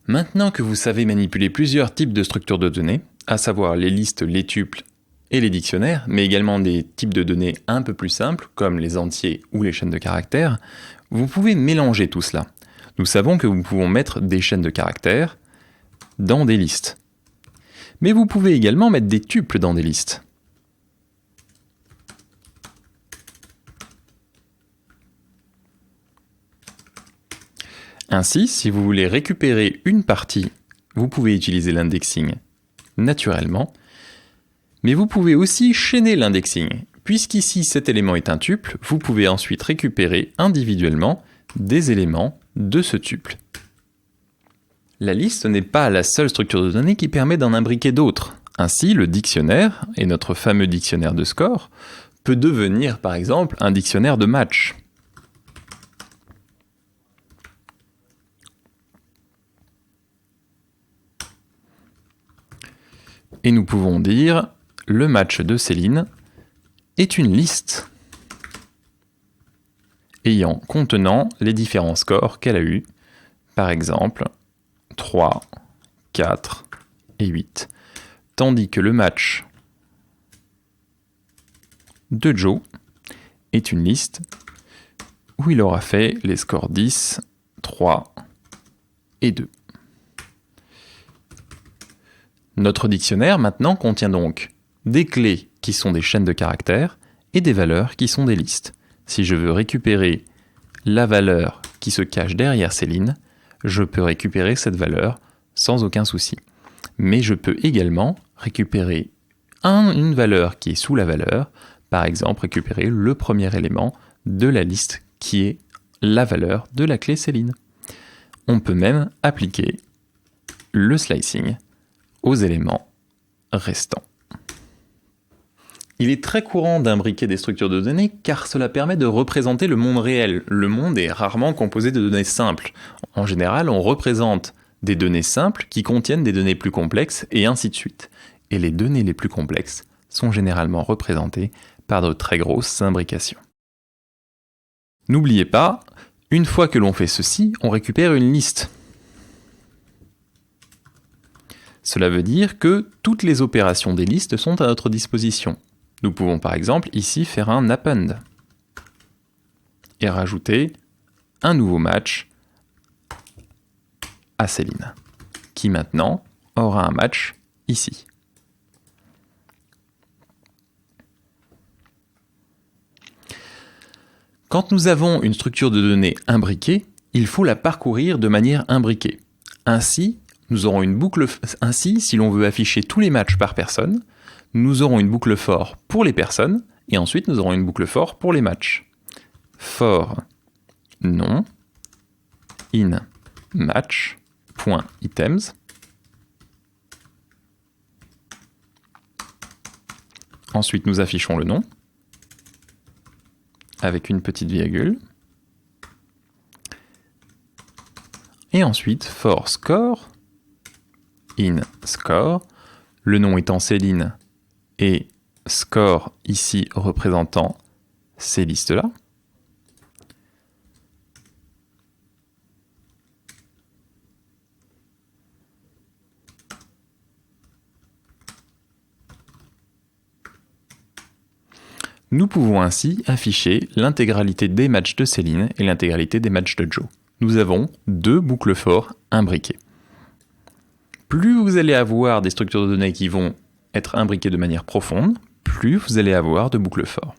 Maintenant que vous savez manipuler plusieurs types de structures de données, à savoir les listes, les tuples et les dictionnaires, mais également des types de données un peu plus simples, comme les entiers ou les chaînes de caractères, vous pouvez mélanger tout cela. Nous savons que nous pouvons mettre des chaînes de caractères dans des listes. Mais vous pouvez également mettre des tuples dans des listes. Ainsi, si vous voulez récupérer une partie, vous pouvez utiliser l'indexing naturellement, mais vous pouvez aussi chaîner l'indexing. Puisqu'ici cet élément est un tuple, vous pouvez ensuite récupérer individuellement des éléments de ce tuple. La liste n'est pas la seule structure de données qui permet d'en imbriquer d'autres. Ainsi, le dictionnaire, et notre fameux dictionnaire de score, peut devenir par exemple un dictionnaire de match. Et nous pouvons dire le match de Céline est une liste contenant les différents scores qu'elle a eus, par exemple 3, 4 et 8, tandis que le match de Joe est une liste où il aura fait les scores 10, 3 et 2. Notre dictionnaire maintenant contient donc des clés qui sont des chaînes de caractères et des valeurs qui sont des listes. Si je veux récupérer la valeur qui se cache derrière Céline, je peux récupérer cette valeur sans aucun souci. Mais je peux également récupérer une valeur qui est sous la valeur, par exemple récupérer le premier élément de la liste qui est la valeur de la clé Céline. On peut même appliquer le slicing aux éléments restants. Il est très courant d'imbriquer des structures de données car cela permet de représenter le monde réel. Le monde est rarement composé de données simples. En général, on représente des données simples qui contiennent des données plus complexes et ainsi de suite. Et les données les plus complexes sont généralement représentées par de très grosses imbrications. N'oubliez pas, une fois que l'on fait ceci, on récupère une liste. Cela veut dire que toutes les opérations des listes sont à notre disposition. Nous pouvons par exemple ici faire un append et rajouter un nouveau match à Céline, qui maintenant aura un match ici. Quand nous avons une structure de données imbriquée, il faut la parcourir de manière imbriquée. Ainsi, nous aurons une boucle. Ainsi, si l'on veut afficher tous les matchs par personne, nous aurons une boucle for pour les personnes, et ensuite nous aurons une boucle for pour les matchs. For nom in match.items. Ensuite, nous affichons le nom avec une petite virgule. Et ensuite, for score in score, le nom étant Céline et score ici représentant ces listes-là. Nous pouvons ainsi afficher l'intégralité des matchs de Céline et l'intégralité des matchs de Joe. Nous avons deux boucles for imbriquées. Plus vous allez avoir des structures de données qui vont être imbriquées de manière profonde, plus vous allez avoir de boucles for.